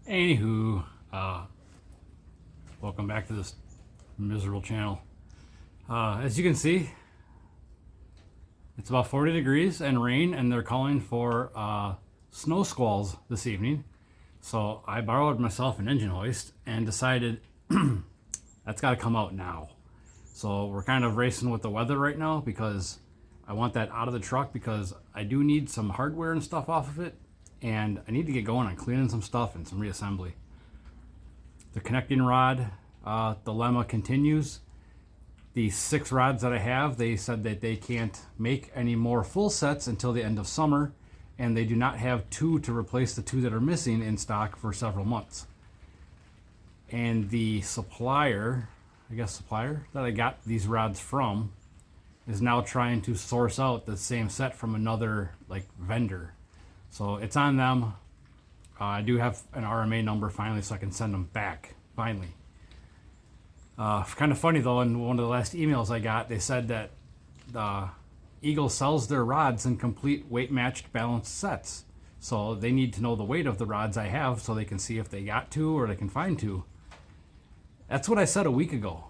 Anywho, welcome back to this miserable channel. As you can see, it's about 40 degrees and rain, and they're calling for snow squalls this evening. So I borrowed myself an engine hoist and decided that's got to come out now. So we're kind of racing with the weather right now because I want that out of the truck, because I do need some hardware and stuff off of it, and I need to get going on cleaning some stuff and some reassembly. The connecting rod dilemma continues. The 6 rods that I have, they said that they can't make any more full sets until the end of summer, and they do not have 2 to replace the 2 that are missing in stock for several months. And the supplier that I got these rods from is now trying to source out the same set from another vendor. So it's on them. I do have an RMA number finally, so I can send them back finally. Kind of funny though, in one of the last emails I got, they said that Eagle sells their rods in complete weight matched balanced sets. So they need to know the weight of the rods I have so they can see if they got 2 or they can find 2. That's what I said a week ago.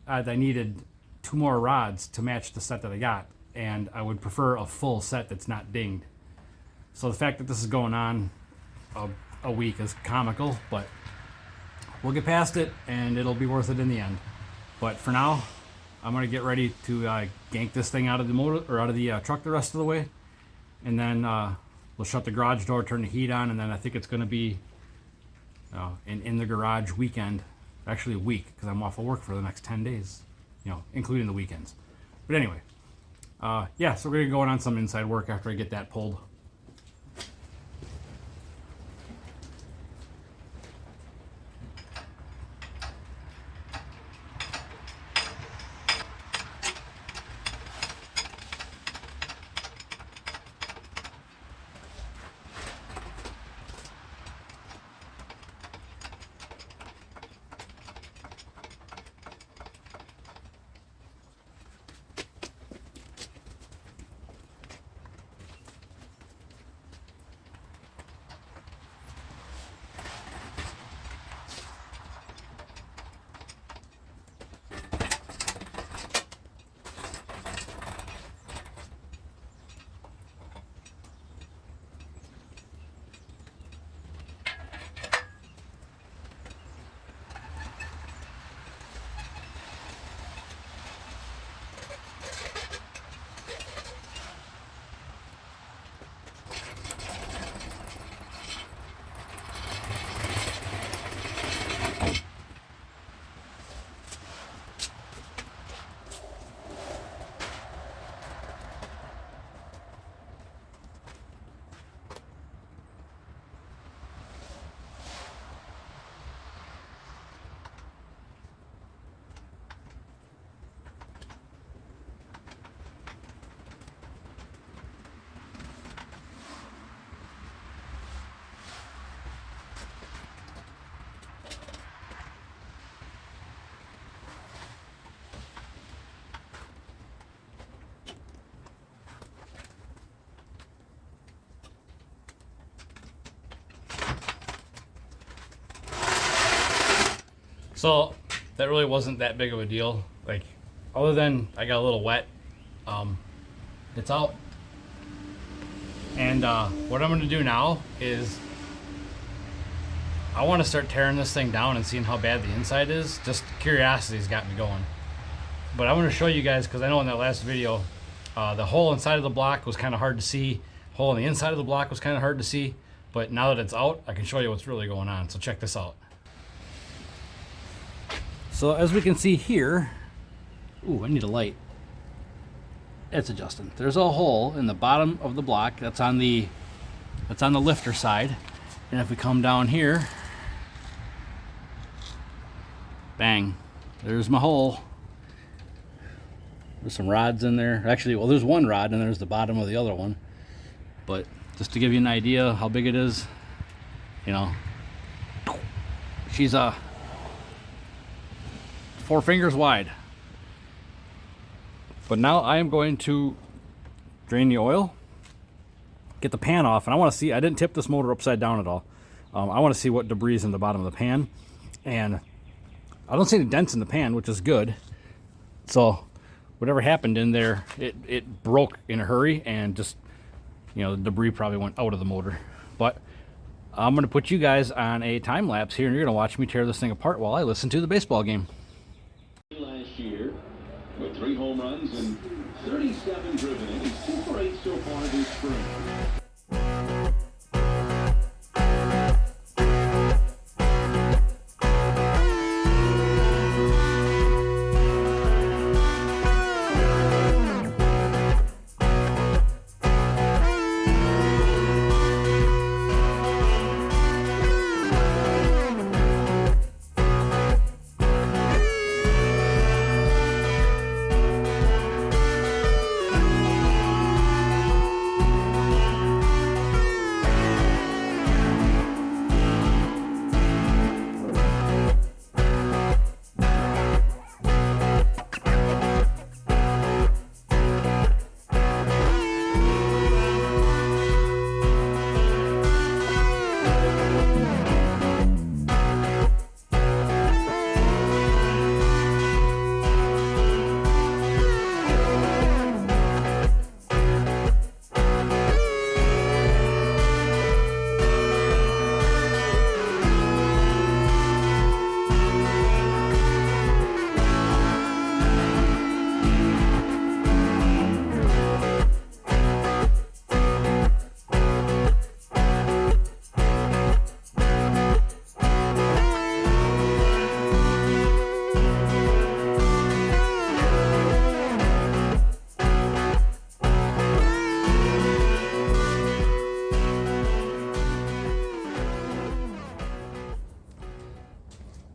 I needed 2 more rods to match the set that I got, and I would prefer a full set that's not dinged. So the fact that this is going on a week is comical, but we'll get past it and it'll be worth it in the end. But for now, I'm gonna get ready to gank this thing out of the motor, or out of the truck, the rest of the way, and then we'll shut the garage door, turn the heat on, and then I think it's gonna be in the garage weekend, actually a week, because I'm off of work for the next 10 days, including the weekends. But anyway, yeah, so we're gonna go on some inside work after I get that pulled. So that really wasn't that big of a deal. Other than I got a little wet, it's out. And what I'm gonna do now is I want to start tearing this thing down and seeing how bad the inside is. Just curiosity's got me going. But I want to show you guys, because I know in that last video, the hole inside of the block was kind of hard to see. Hole on the inside of the block was kind of hard to see. But now that it's out, I can show you what's really going on. So check this out. So as we can see here, ooh, I need a light. It's adjusting. There's a hole in the bottom of the block that's on the lifter side. And if we come down here, bang, there's my hole. There's some rods in there. Actually, well, there's one rod and there's the bottom of the other one. But just to give you an idea how big it is, she's 4 fingers wide. But now I am going to drain the oil, get the pan off, and I want to see, I didn't tip this motor upside down at all. I want to see what debris is in the bottom of the pan, and I don't see any dents in the pan, which is good. So whatever happened in there, it broke in a hurry, and just, the debris probably went out of the motor. But I'm going to put you guys on a time lapse here, and you're going to watch me tear this thing apart while I listen to the baseball game. Last year, with 3 home runs and 37 driven in, he's 2 for 8 so far this spring.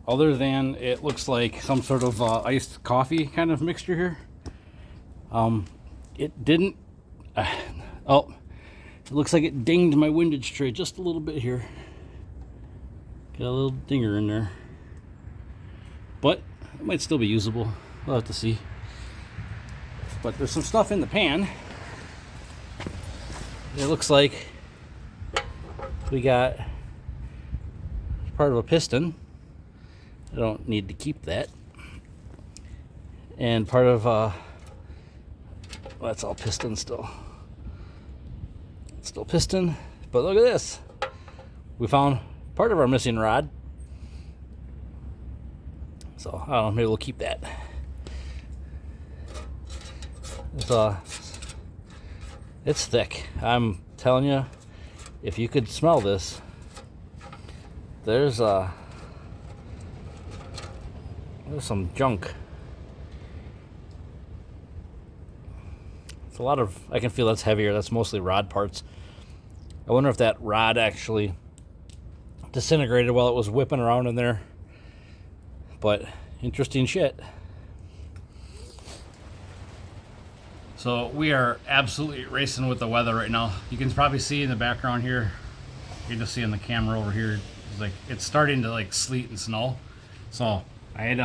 Other than it looks like some sort of iced coffee kind of mixture here. It didn't, oh, it looks like it dinged my windage tray just a little bit here. Got a little dinger in there. But it might still be usable. We'll have to see. But there's some stuff in the pan. It looks like we got part of a piston. I don't need to keep that. And part of, well, that's all piston still. It's still piston, but look at this. We found part of our missing rod. So, I don't know, maybe we'll keep that. It's thick. I'm telling you, if you could smell this, there's some junk. It's a lot of, I can feel that's heavier. That's mostly rod parts. I wonder if that rod actually disintegrated while it was whipping around in there. But interesting shit. So we are absolutely racing with the weather right now. You can probably see in the background here. You can just see on the camera over here. It's starting to sleet and snow. So I had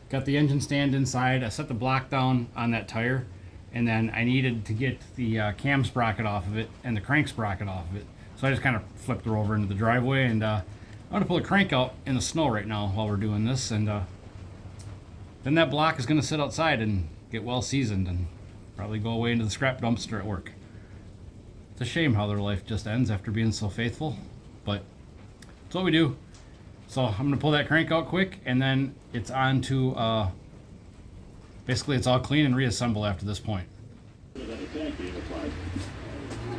got the engine stand inside. I set the block down on that tire, and then I needed to get the cam sprocket off of it and the crank sprocket off of it. So I just kind of flipped her over into the driveway, and I'm going to pull the crank out in the snow right now while we're doing this, and then that block is going to sit outside and get well seasoned and probably go away into the scrap dumpster at work. It's a shame how their life just ends after being so faithful, but it's what we do. So I'm going to pull that crank out quick, and then it's on to, basically it's all clean and reassemble after this point.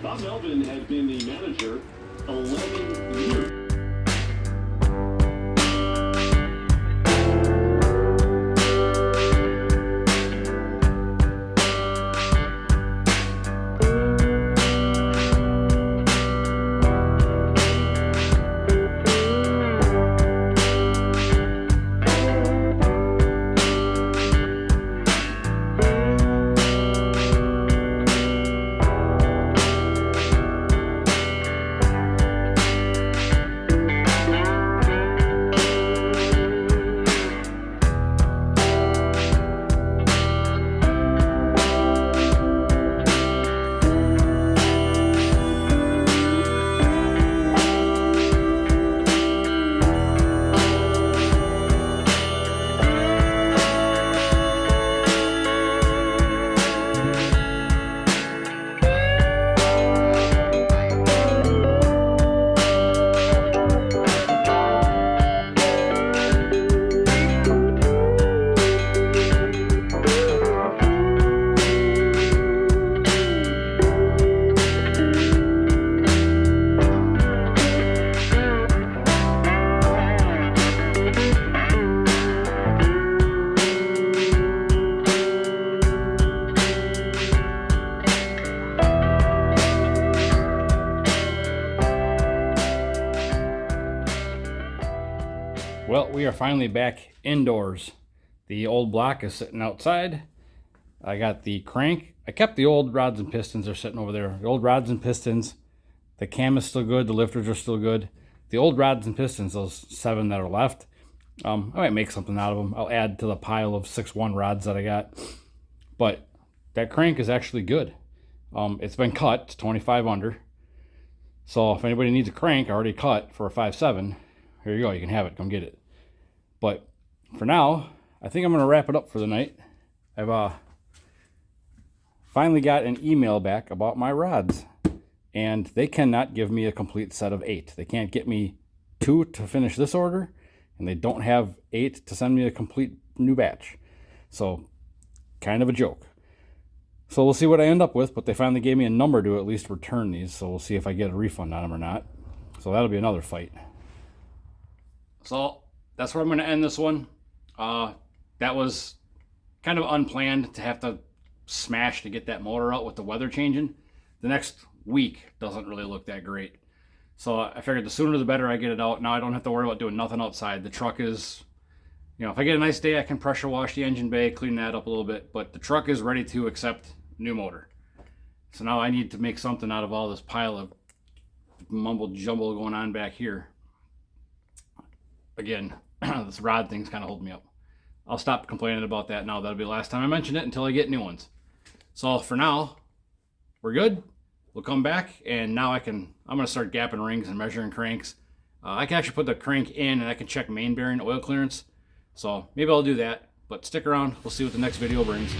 Bob Melvin has been the manager 11 years. we are finally back indoors. The old block is sitting outside. I got the crank. I kept the old rods and pistons. They're sitting over there. The old rods and pistons. The cam is still good. The lifters are still good. The old rods and pistons, those 7 that are left, I might make something out of them. I'll add to the pile of 6-1 rods that I got. But that crank is actually good. It's been cut. It's 25 under. So if anybody needs a crank already cut for a 5.7, here you go. You can have it. Come get it. But for now, I think I'm going to wrap it up for the night. I've finally got an email back about my rods. And they cannot give me a complete set of 8. They can't get me 2 to finish this order. And they don't have 8 to send me a complete new batch. So, kind of a joke. So we'll see what I end up with. But they finally gave me a number to at least return these. So we'll see if I get a refund on them or not. So that'll be another fight. So that's where I'm going to end this one. That was kind of unplanned to have to smash to get that motor out with the weather changing. The next week doesn't really look that great. So I figured the sooner the better I get it out. Now I don't have to worry about doing nothing outside. The truck is, if I get a nice day, I can pressure wash the engine bay, clean that up a little bit. But the truck is ready to accept new motor. So now I need to make something out of all this pile of mumble jumble going on back here. Again, this rod thing's kind of holding me up. I'll stop complaining about that now. That'll be the last time I mention it until I get new ones. So for now, we're good. We'll come back, and now I'm going to start gapping rings and measuring cranks. I can actually put the crank in, and I can check main bearing oil clearance. So maybe I'll do that, but stick around. We'll see what the next video brings.